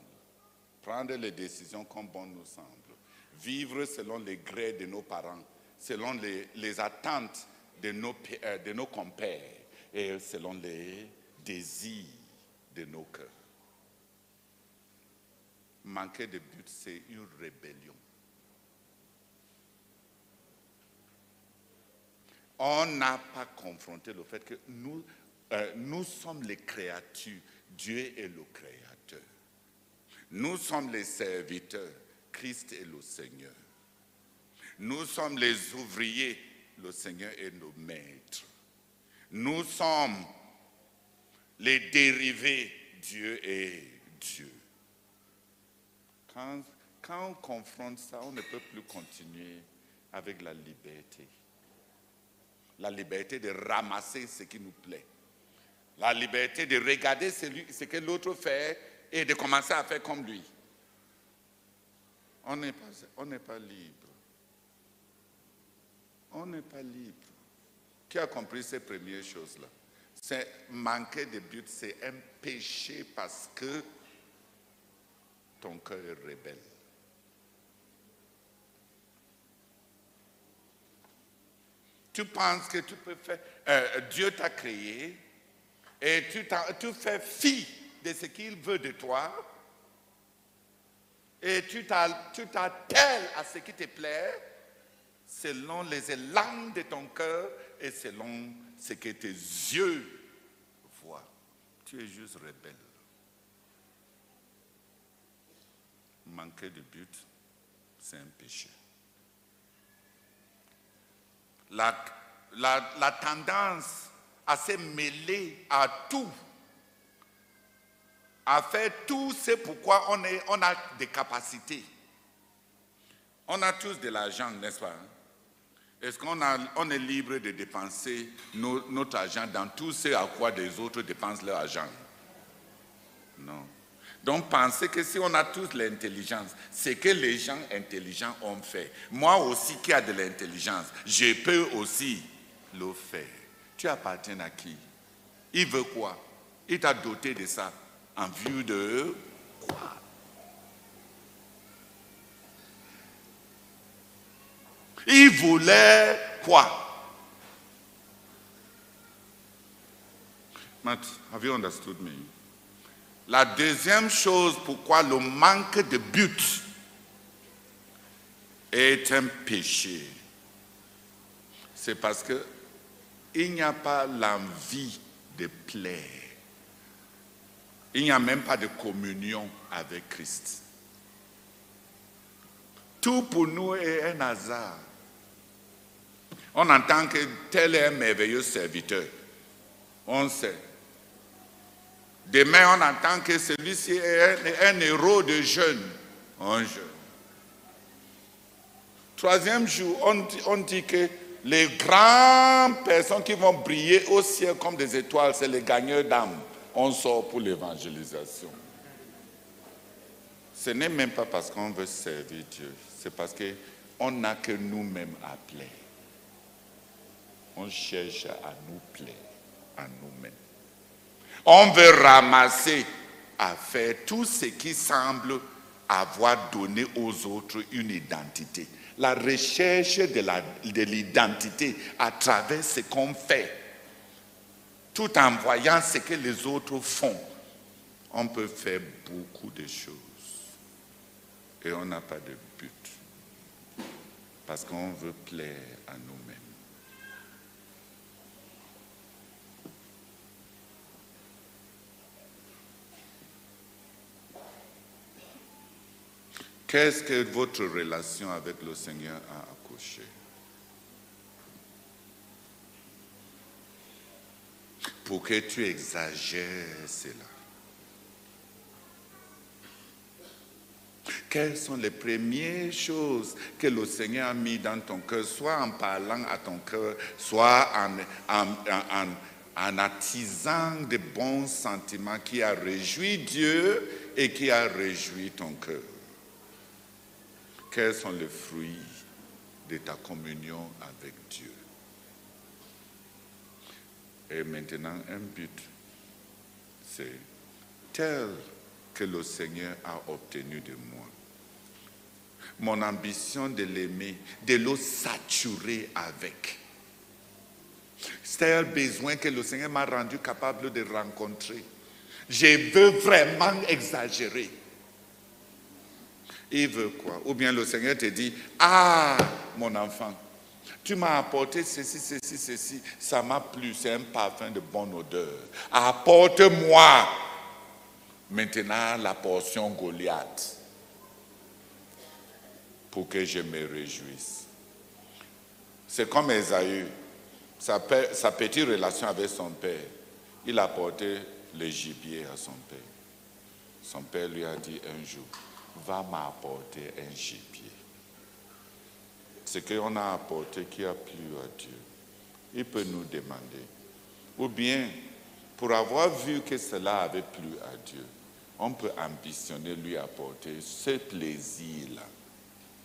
Prendre les décisions comme bon nous semble. Vivre selon les grés de nos parents, selon les attentes de nos compères et selon les désirs de nos cœurs. Manquer de but, c'est une rébellion. On n'a pas confronté le fait que nous sommes les créatures, Dieu est le créateur. Nous sommes les serviteurs, Christ est le Seigneur. Nous sommes les ouvriers, le Seigneur est nos maîtres. Nous sommes les dérivés, Dieu est Dieu. Quand on confronte ça, on ne peut plus continuer avec la liberté. La liberté de ramasser ce qui nous plaît. La liberté de regarder ce que l'autre fait et de commencer à faire comme lui. On n'est pas libre. On n'est pas libre. Qui a compris ces premières choses-là? C'est manquer de but, c'est un péché parce que ton cœur est rebelle. Tu penses que tu peux faire... Dieu t'a créé et tu fais fi de ce qu'il veut de toi et tu t'attelles à ce qui te plaît selon les élans de ton cœur et selon ce que tes yeux voient. Tu es juste rebelle. Manquer de but, c'est un péché. La tendance à se mêler à tout, à faire tout, c'est pourquoi on a des capacités. On a tous de l'argent, n'est-ce pas? Est-ce qu'on est libre de dépenser notre argent dans tout ce à quoi des autres dépensent leur argent? Non. Donc pensez que si on a tous l'intelligence, c'est que les gens intelligents ont fait. Moi aussi qui a de l'intelligence, je peux aussi le faire. Tu appartiens à qui? Il veut quoi? Il t'a doté de ça. En vue de quoi? Il voulait quoi? Matt, have you understood me? La deuxième chose pourquoi le manque de but est un péché, c'est parce que il n'y a pas l'envie de plaire. Il n'y a même pas de communion avec Christ. Tout pour nous est un hasard. On entend que tel est un merveilleux serviteur. On sait. Demain, on entend que celui-ci est un héros de jeûne. Un jeûne. Troisième jour, on dit que les grandes personnes qui vont briller au ciel comme des étoiles, c'est les gagneurs d'âmes. On sort pour l'évangélisation. Ce n'est même pas parce qu'on veut servir Dieu. C'est parce qu'on n'a que nous-mêmes à plaire. On cherche à nous plaire, à nous-mêmes. On veut ramasser à faire tout ce qui semble avoir donné aux autres une identité. La recherche de l'identité à travers ce qu'on fait, tout en voyant ce que les autres font, on peut faire beaucoup de choses. Et on n'a pas de but. Parce qu'on veut plaire à nous-mêmes. Qu'est-ce que votre relation avec le Seigneur a accouché? Pour que tu exagères cela. quelles sont les premières choses que le Seigneur a mis dans ton cœur, soit en parlant à ton cœur, soit en attisant de bons sentiments qui a réjoui Dieu et qui a réjoui ton cœur. Quels sont les fruits de ta communion avec Dieu? Et maintenant, un but, c'est tel que le Seigneur a obtenu de moi. Mon ambition de l'aimer, de le saturer avec. C'est un besoin que le Seigneur m'a rendu capable de rencontrer. Je veux vraiment exagérer. Il veut quoi? Ou bien le Seigneur te dit, ah, mon enfant, tu m'as apporté ceci, ça m'a plu, c'est un parfum de bonne odeur. Apporte-moi maintenant la portion Goliath pour que je me réjouisse. C'est comme Esaü, sa petite relation avec son père. Il a apporté le gibier à son père. Son père lui a dit un jour, va m'apporter un gibier. Ce qu'on a apporté qui a plu à Dieu, il peut nous demander. Ou bien, pour avoir vu que cela avait plu à Dieu, on peut ambitionner lui apporter ce plaisir-là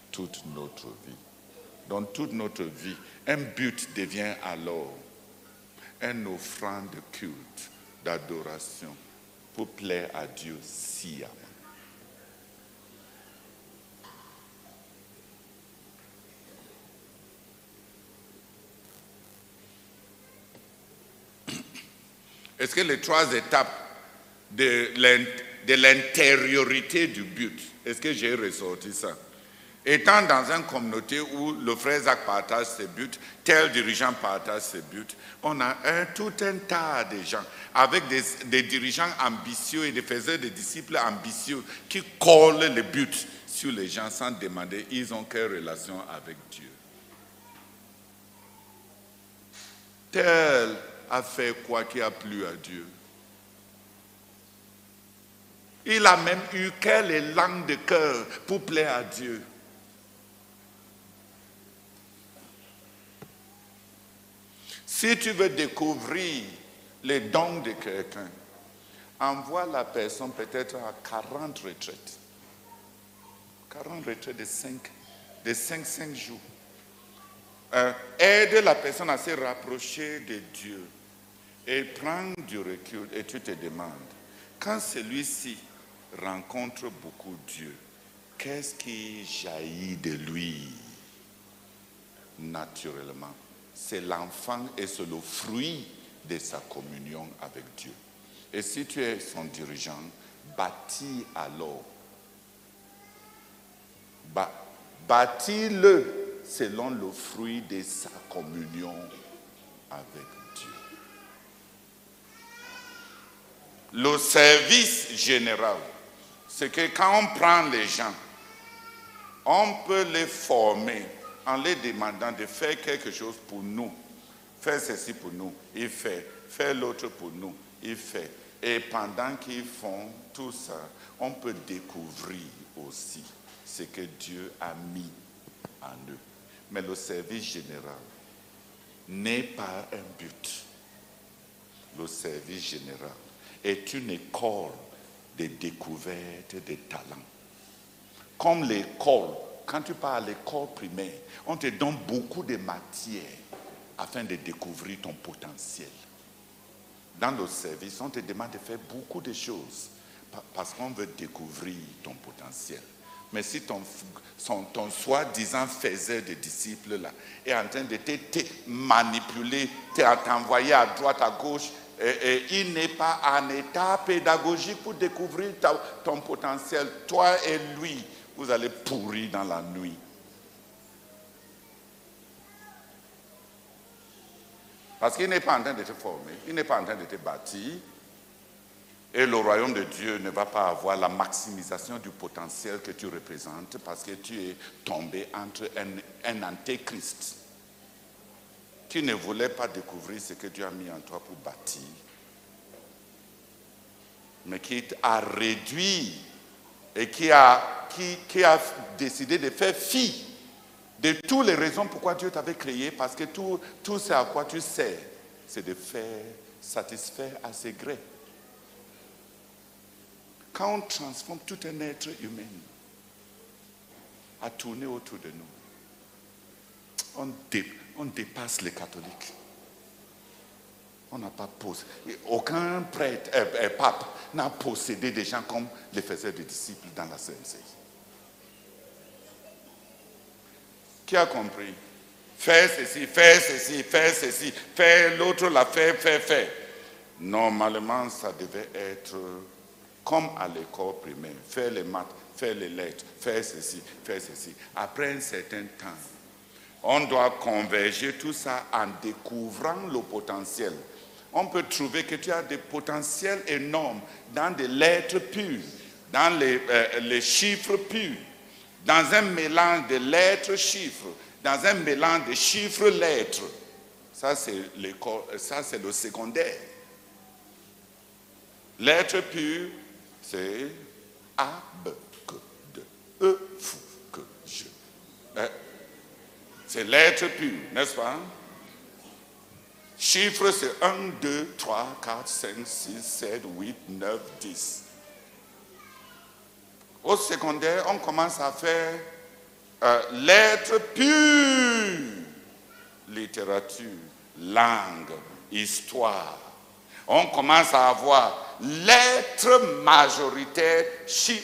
toute notre vie. Dans toute notre vie, un but devient alors une offrande de culte, d'adoration, pour plaire à Dieu sciemment. Est-ce que les trois étapes de l'intériorité du but, est-ce que j'ai ressorti ça? Étant dans une communauté où le frère Zach partage ses buts, tel dirigeant partage ses buts, on a tout un tas de gens avec des dirigeants ambitieux et des faiseurs de disciples ambitieux qui collent les buts sur les gens sans demander ils ont quelle relation avec Dieu. Tel a fait quoi qui a plu à Dieu. Il a même eu quel élan de cœur pour plaire à Dieu. Si tu veux découvrir les dons de quelqu'un, envoie la personne peut-être à 40 retraites. 40 retraites de 5 jours. Aide la personne à se rapprocher de Dieu. Et prends du recul et tu te demandes, quand celui-ci rencontre beaucoup Dieu, qu'est-ce qui jaillit de lui naturellement? C'est l'enfant et c'est le fruit de sa communion avec Dieu. Et si tu es son dirigeant, bâtis alors. Bâtis-le selon le fruit de sa communion avec Dieu. Le service général, c'est que quand on prend les gens, on peut les former en les demandant de faire quelque chose pour nous. Faire ceci pour nous, il fait. Faire l'autre pour nous, il fait. Et pendant qu'ils font tout ça, on peut découvrir aussi ce que Dieu a mis en eux. Mais le service général n'est pas un but. Le service général est une école de découverte des talents. Comme l'école, quand tu pars à l'école primaire, on te donne beaucoup de matières afin de découvrir ton potentiel. Dans le service, on te demande de faire beaucoup de choses parce qu'on veut découvrir ton potentiel. Mais si ton soi-disant faiseur de disciples là est en train de te manipuler, t'envoyer à droite, à gauche, et il n'est pas en état pédagogique pour découvrir ton potentiel, toi et lui, vous allez pourrir dans la nuit. Parce qu'il n'est pas en train de te former, il n'est pas en train de te bâtir. Et le royaume de Dieu ne va pas avoir la maximisation du potentiel que tu représentes parce que tu es tombé entre un antéchrist qui ne voulait pas découvrir ce que Dieu a mis en toi pour bâtir, mais qui a réduit et qui a qui a décidé de faire fi de toutes les raisons pourquoi Dieu t'avait créé, parce que tout ce à quoi tu sers, c'est de faire satisfaire à ses grés. Quand on transforme tout un être humain à tourner autour de nous, on dépasse les catholiques. On n'a pas possédé. Aucun prêtre, pape n'a possédé des gens comme les faisaient des disciples dans la CNC. Qui a compris? Faire ceci, faire ceci, faire ceci, faire l'autre l'a fait. Normalement, ça devait être comme à l'école primaire. Faire les maths, faire les lettres, faire ceci, faire ceci. Après un certain temps, on doit converger tout ça en découvrant le potentiel. On peut trouver que tu as des potentiels énormes dans des lettres pures, dans les chiffres purs, dans un mélange de lettres-chiffres, dans un mélange de chiffres-lettres. Ça, c'est l'école, ça, c'est le secondaire. Lettres pures, c'est A, B, K, D, E, F, K, G. C'est lettres pures, n'est-ce pas? Chiffres, c'est 1, 2, 3, 4, 5, 6, 7, 8, 9, 10. Au secondaire, on commence à faire lettres pures. Littérature, langue, histoire. On commence à avoir lettres majoritaires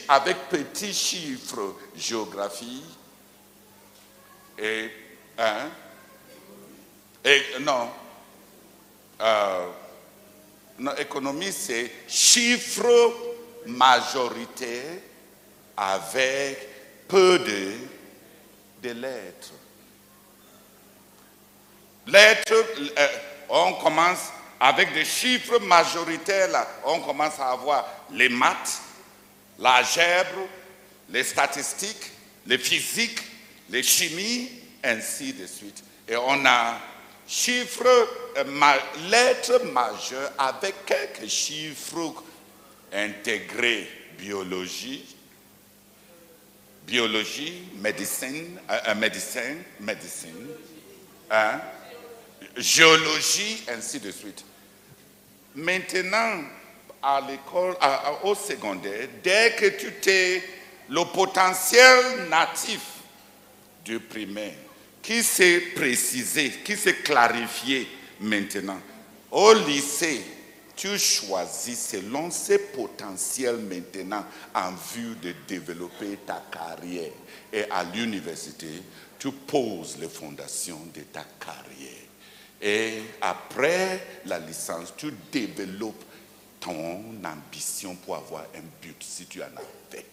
avec petits chiffres. Géographie et économie, c'est chiffres majoritaires avec peu de lettres. On commence avec des chiffres majoritaires là. On commence à avoir les maths, l'algèbre, les statistiques, les physiques, les chimies, ainsi de suite. Et on a chiffres, lettres majeures avec quelques chiffres intégrés. Biologie, médecine, géologie, ainsi de suite. Maintenant, à l'école, au secondaire, dès que tu t'es le potentiel natif du primaire, qui s'est précisé, qui s'est clarifié maintenant, au lycée, tu choisis selon ces potentiels maintenant en vue de développer ta carrière. Et à l'université, tu poses les fondations de ta carrière. Et après la licence, tu développes ton ambition pour avoir un but, si tu en as fait.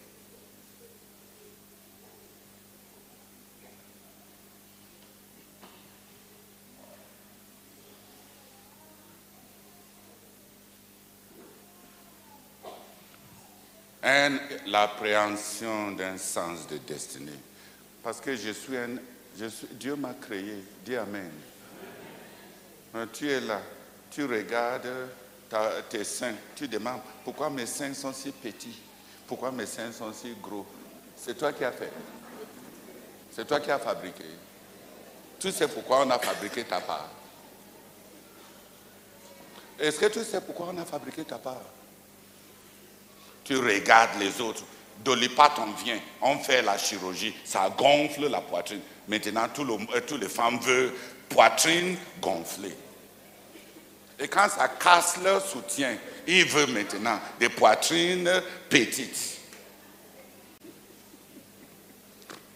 L'appréhension d'un sens de destinée. Parce que Dieu m'a créé. Dis Amen. Tu es là, tu regardes tes seins, tu demandes pourquoi mes seins sont si petits, pourquoi mes seins sont si gros. C'est toi qui as fait. C'est toi qui as fabriqué. Tu sais pourquoi on a fabriqué ta part. Est-ce que tu sais pourquoi on a fabriqué ta part? Tu regardes les autres. Dolipat, on vient, on fait la chirurgie, ça gonfle la poitrine. Maintenant, toutes les femmes veulent poitrine gonflée. Et quand ça casse leur soutien, ils veulent maintenant des poitrines petites.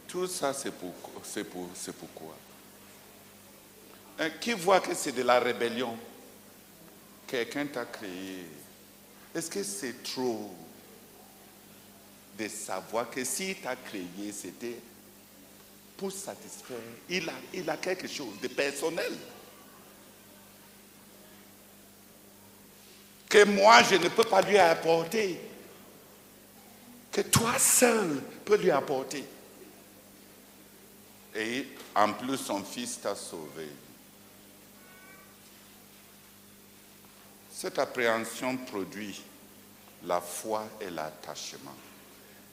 Tout ça, c'est pourquoi. Qui voit que c'est de la rébellion? Quelqu'un t'a créé. Est-ce que c'est trop de savoir que s'il t'a créé, c'était pour satisfaire? Il a quelque chose de personnel. Que moi, je ne peux pas lui apporter. Que toi seul peux lui apporter. Et en plus, son fils t'a sauvé. Cette appréhension produit la foi et l'attachement.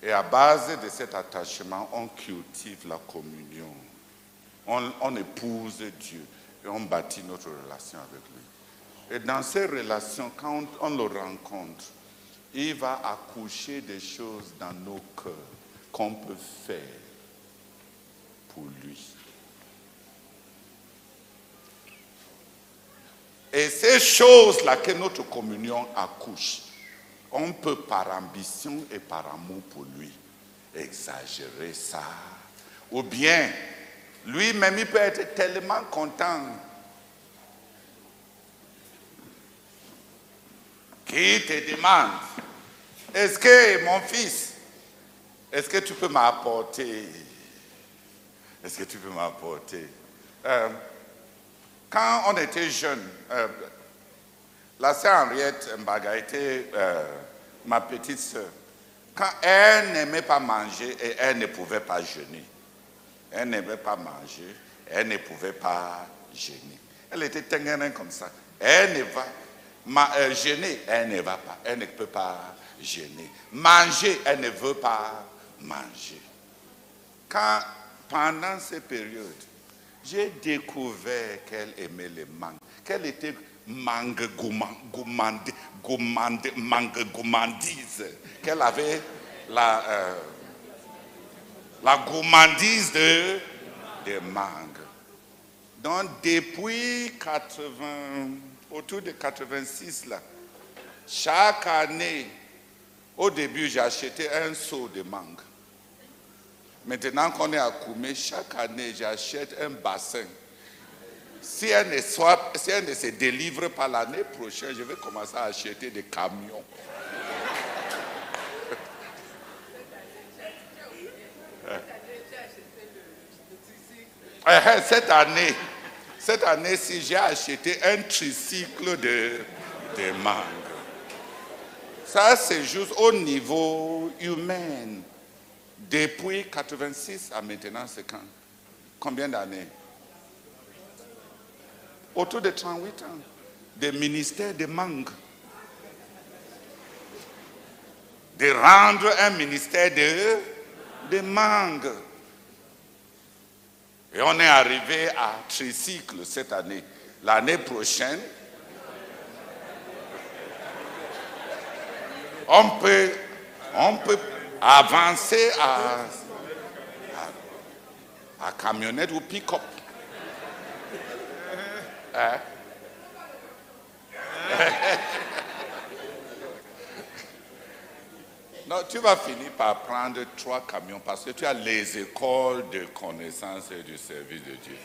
Et à base de cet attachement, on cultive la communion. On épouse Dieu et on bâtit notre relation avec lui. Et dans ces relations, quand on le rencontre, il va accoucher des choses dans nos cœurs qu'on peut faire pour lui. Et ces choses-là que notre communion accouche, on peut par ambition et par amour pour lui exagérer ça. Ou bien, lui-même, il peut être tellement content qu'il te demande, est-ce que mon fils, est-ce que tu peux m'apporter? Est-ce que tu peux m'apporter? Quand on était jeune, la sœur Henriette Mbaga était ma petite sœur. Quand elle n'aimait pas manger et elle ne pouvait pas jeûner. Elle n'aimait pas manger, elle ne pouvait pas jeûner. Elle était tengérin comme ça. Elle ne va jeûner, elle ne va pas. Elle ne peut pas jeûner. Manger, elle ne veut pas manger. Pendant ces périodes, j'ai découvert qu'elle aimait les mangues, qu'elle était gourmandise, qu'elle avait la gourmandise des mangues. Donc depuis autour de 86 là, chaque année, au début j'ai acheté un seau de mangue. Maintenant qu'on est à Koumé, chaque année, j'achète un bassin. Si elle ne se délivre pas l'année prochaine, je vais commencer à acheter des camions. Cette année-ci, j'ai acheté un tricycle de mangue. Ça, c'est juste au niveau humain. Depuis 86 à maintenant, c'est quand? Combien d'années? Autour de 38 ans. Des ministères de mangue. De rendre un ministère de mangue. Et on est arrivé à tricycle cette année. L'année prochaine, on peut avancer à camionnette ou pick-up. Hein? Non, tu vas finir par prendre 3 camions parce que tu as les écoles de connaissance et du service de Dieu.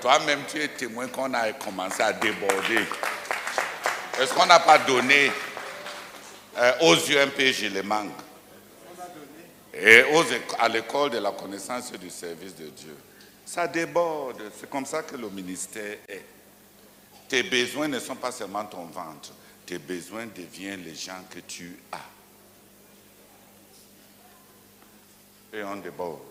Toi-même, tu es témoin qu'on a commencé à déborder. Est-ce qu'on n'a pas donné aux UMPJ les mangues? Et à l'école de la connaissance et du service de Dieu. Ça déborde. C'est comme ça que le ministère est. Tes besoins ne sont pas seulement ton ventre. Tes besoins deviennent les gens que tu as. Et on déborde.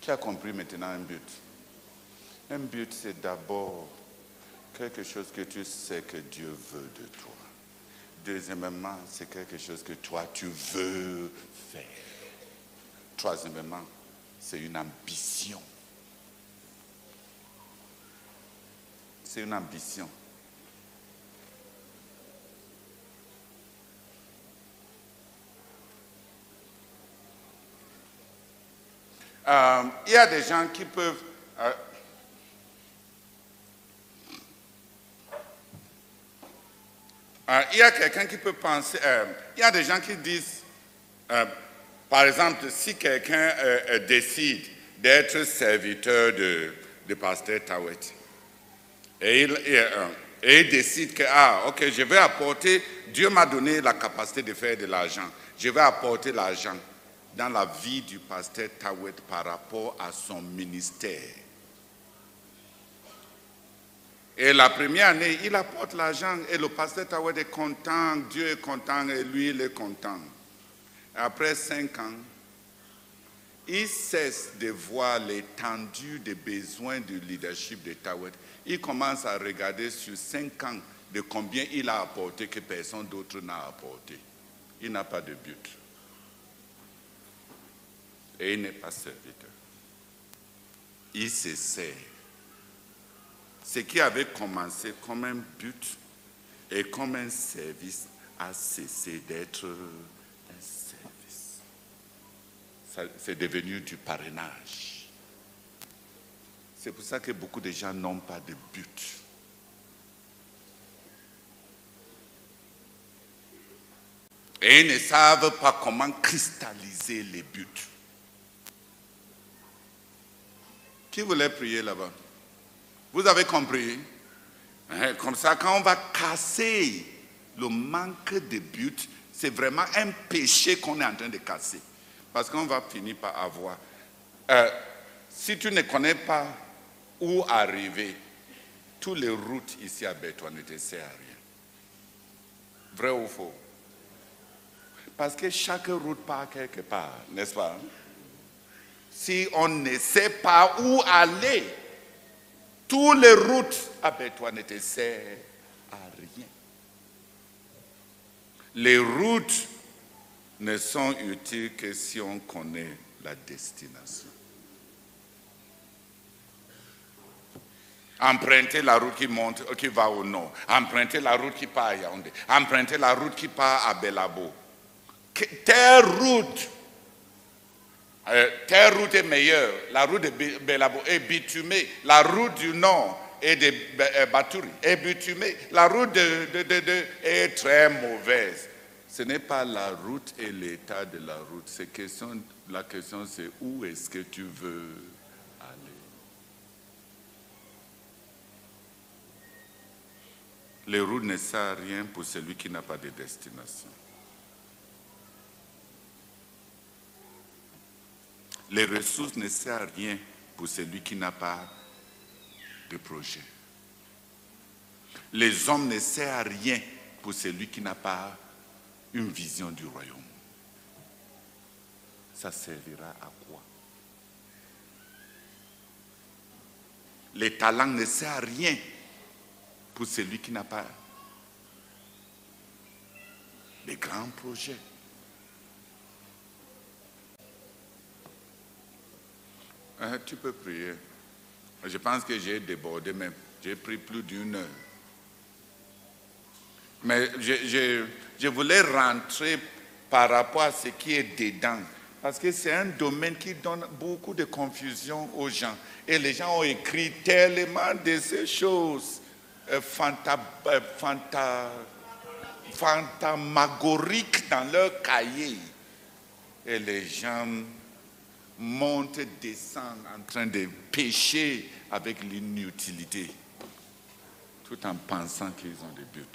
Tu as compris maintenant un but. Un but, c'est d'abord quelque chose que tu sais que Dieu veut de toi. Deuxièmement, c'est quelque chose que toi, tu veux faire. Troisièmement, c'est une ambition. C'est une ambition. Il y a des gens qui peuvent... il y a quelqu'un qui peut penser... il y a des gens qui disent... par exemple, si quelqu'un décide d'être serviteur de pasteur Tawet, et il décide que, ok, je vais apporter... Dieu m'a donné la capacité de faire de l'argent. Je vais apporter l'argent dans la vie du pasteur Tawet par rapport à son ministère. Et la première année, il apporte l'argent et le pasteur Tawet est content, Dieu est content et lui, il est content. Après 5 ans, il cesse de voir l'étendue des besoins du leadership de Tawet. Il commence à regarder sur 5 ans de combien il a apporté que personne d'autre n'a apporté. Il n'a pas de but. Et il n'est pas serviteur. Il se sert. Ce qui avait commencé comme un but et comme un service a cessé d'être un service. C'est devenu du parrainage. C'est pour ça que beaucoup de gens n'ont pas de but. Et ils ne savent pas comment cristalliser les buts. Qui voulait prier là-bas? Vous avez compris? Comme ça, quand on va casser le manque de but, c'est vraiment un péché qu'on est en train de casser. Parce qu'on va finir par avoir. Si tu ne connais pas où arriver, toutes les routes ici à Bétois ne te servent à rien. Vrai ou faux? Parce que chaque route part quelque part, n'est-ce pas? Si on ne sait pas où aller, toutes les routes à Bétois ne te servent à rien. Les routes ne sont utiles que si on connaît la destination. Emprunter la route qui monte, qui va au nord. Emprunter la route qui part à Yaoundé. Emprunter la route qui part à Belabo. Telle route est meilleure. La route de Belabo est bitumée. La route du nord est de Batouri est bitumée. La route est très mauvaise. Ce n'est pas la route et l'état de la route. La question c'est où est-ce que tu veux aller. Les routes ne servent à rien pour celui qui n'a pas de destination. Les ressources ne servent à rien pour celui qui n'a pas de projet. Les hommes ne servent à rien pour celui qui n'a pas une vision du royaume. Ça servira à quoi? Les talents ne servent à rien pour celui qui n'a pas de grands projets. Tu peux prier. Je pense que j'ai débordé même. J'ai pris plus d'une heure. Mais je voulais rentrer par rapport à ce qui est dedans. Parce que c'est un domaine qui donne beaucoup de confusion aux gens. Et les gens ont écrit tellement de ces choses fantasmagoriques dans leur cahier. Et les gens montent, descendent en train de pécher avec l'inutilité, tout en pensant qu'ils ont des buts.